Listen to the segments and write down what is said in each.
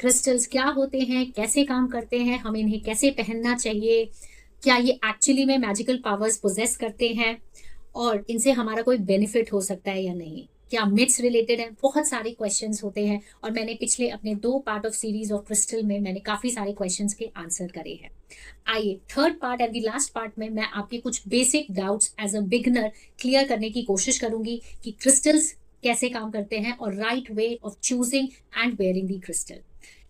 Crystals क्या होते हैं, कैसे काम करते हैं, हमें इन्हें कैसे पहनना चाहिए, क्या ये एक्चुअली में मैजिकल पावर्स पोजेस करते हैं और इनसे हमारा कोई बेनिफिट हो सकता है या नहीं, क्या मिथ्स रिलेटेड है। बहुत सारे क्वेश्चंस होते हैं और मैंने पिछले अपने 2 part of series of crystal में मैंने काफी सारे क्वेश्चंस के आंसर करे हैं। आइए third part and the last part में मैं आपके कुछ basic doubts as a beginner clear करने की कोशिश करूंगी कि क्रिस्टल्स कैसे काम करते हैं और right way of choosing and wearing the crystal.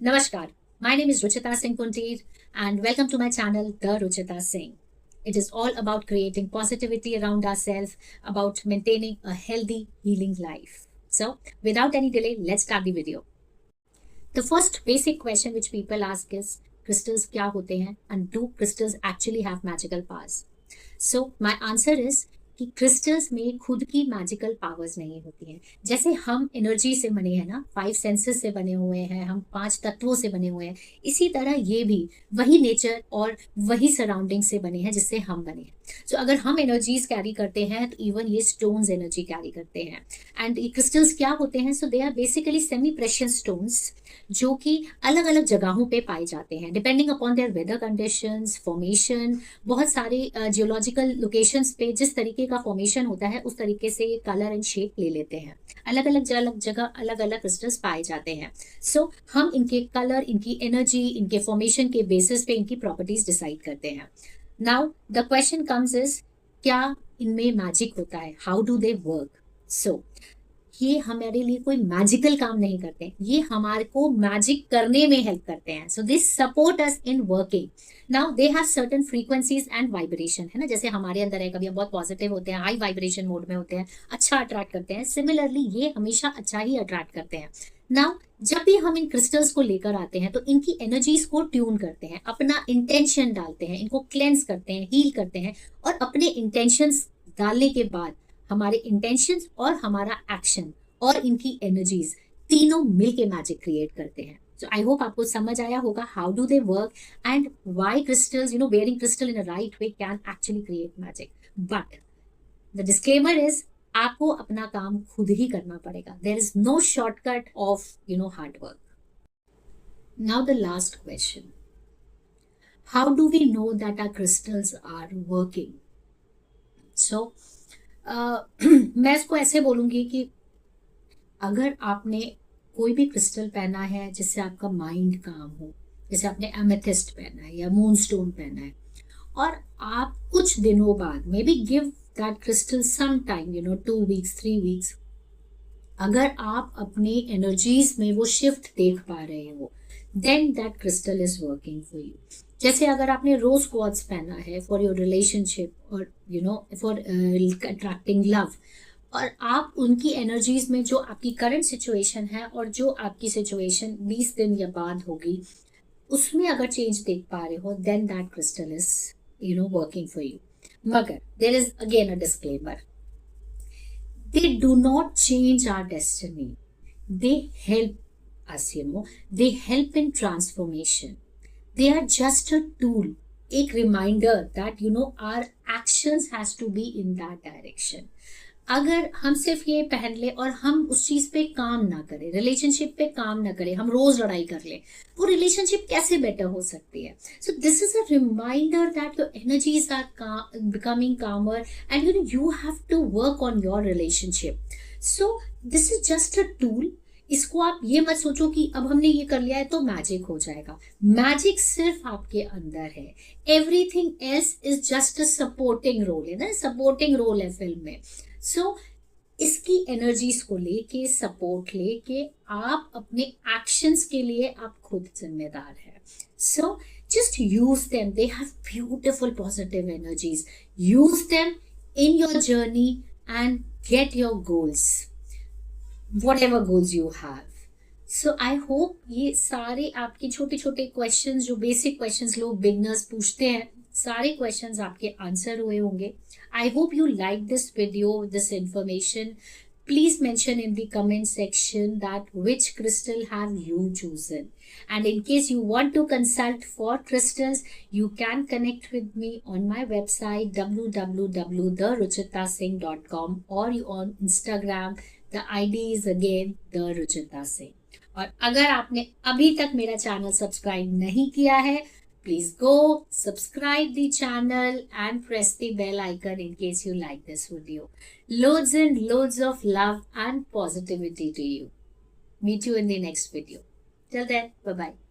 नमस्कार, my name is Ruchita Singh Puntir and welcome to my channel The Ruchita Singh. It is all about creating positivity around ourselves, about maintaining a healthy, healing life. So, without any delay, let's start the video. The first basic question which people ask is, crystals क्या होते हैं and do crystals actually have magical powers? So, my answer is कि crystals में खुद की magical powers नहीं होती हैं। जैसे हम एनर्जी से बने हैं ना, 5 सेंसेस से बने हुए हैं, हम 5 तत्वों से बने हुए हैं, इसी तरह ये भी वही नेचर और वही सराउंडिंग से बने हैं जिससे हम बने हैं। सो अगर हम एनर्जीज कैरी करते हैं तो इवन ये स्टोन्स एनर्जी कैरी करते हैं। एंड ये क्रिस्टल्स क्या होते हैं? So they are basically semi precious stones जो कि अलग अलग जगहों पे पाए जाते हैं depending upon their weather conditions, formation. बहुत सारे जियोलॉजिकल लोकेशंस पे जिस तरीके का फॉर्मेशन होता है उस तरीके से ये कलर एंड शेप ले लेते हैं। अलग अलग जगह अलग अलग क्रिस्टल्स पाए जाते हैं। सो हम इनके कलर, इनकी एनर्जी, इनके फॉर्मेशन के बेसिस पे इनकी प्रॉपर्टीज डिसाइड करते हैं। Now the question comes is, क्या इनमें मैजिक होता है? How do they work? So ये हमारे लिए कोई मैजिकल काम नहीं करते, ये हमारे को मैजिक करने में हेल्प करते हैं। So this support us in working. Now they have certain frequencies and vibration, है ना। जैसे हमारे अंदर है, कभी हम बहुत पॉजिटिव होते हैं, हाई वाइब्रेशन मोड में होते हैं, अच्छा अट्रैक्ट करते हैं। सिमिलरली ये हमेशा अच्छा ही अट्रैक्ट करते हैं। नाउ जब भी हम इन क्रिस्टल्स को लेकर आते हैं तो इनकी एनर्जीज को ट्यून करते हैं, अपना इंटेंशन डालते हैं, इनको क्लेंस करते हैं, हील करते हैं और अपने इंटेंशंस डालने के बाद हमारे इंटेंशंस और हमारा एक्शन और इनकी एनर्जीज तीनों मिलके मैजिक क्रिएट करते हैं। सो आई होप आपको समझ आया होगा how do they work and why crystals, wearing crystal in a right way can actually create magic. But the disclaimer is, आपको अपना काम खुद ही करना पड़ेगा। There is no shortcut of hard work. Now the last question, how do we know that our crystals are working? So मैं इसको ऐसे बोलूंगी कि अगर आपने कोई भी क्रिस्टल पहना है जिससे आपका माइंड काम हो, जैसे आपने एमेथिस्ट पहना है या मूनस्टोन पहना है, और आप कुछ दिनों बाद may be give that crystal some time, 2 weeks 3 weeks, अगर आप अपनी एनर्जीज में वो शिफ्ट देख पा रहे हो, then that crystal is working for you. जैसे अगर आपने रोज क्वार्ट्ज पहना है फॉर योर रिलेशनशिप और फॉर अट्रैक्टिंग लव, और आप उनकी एनर्जीज में जो आपकी करंट सिचुएशन है और जो आपकी सिचुएशन 20 दिन या बाद होगी उसमें अगर चेंज देख पा रहे हो, then that crystal is working for you. मगर there is again a disclaimer, they do not change our destiny, they help us, they help in transformation, they are just a tool, एक reminder that our actions has to be in that direction। अगर हम सिर्फ ये पहन ले और हम उस चीज पे काम ना करें, रिलेशनशिप पे काम ना करें, हम रोज लड़ाई कर ले, वो रिलेशनशिप कैसे बेटर हो सकती है? So this is a reminder that your energies are becoming calmer and you have to work on your relationship। so this is just a tool। इसको आप ये मत सोचो कि अब हमने ये कर लिया है तो मैजिक हो जाएगा। मैजिक सिर्फ आपके अंदर है, everything else is just a supporting role, है ना, सपोर्टिंग रोल है फिल्म में। सो इसकी एनर्जीज को लेके, सपोर्ट लेके आप अपने एक्शंस के लिए आप खुद जिम्मेदार है। सो just use them, they have beautiful positive energies, use them in your journey and get your goals, whatever goals you have। so I hope ये सारे आपके छोटे छोटे क्वेश्चंस, जो बेसिक क्वेश्चंस लोग बिगनर्स पूछते हैं, सारे क्वेश्चंस आपके आंसर हुए होंगे। I hope you like this video, this information। Please mention in the comment section that which crystal have you chosen, and in case you want to consult for crystals, you can connect with me on my website www.theruchitasingh.com or on Instagram. The ID is again The Ruchita Singh। और अगर आपने अभी तक मेरा channel subscribe नहीं किया है, please go subscribe the channel and press the bell icon in case you like this video. Loads and loads of love and positivity to you. Meet you in the next video. Till then, bye bye.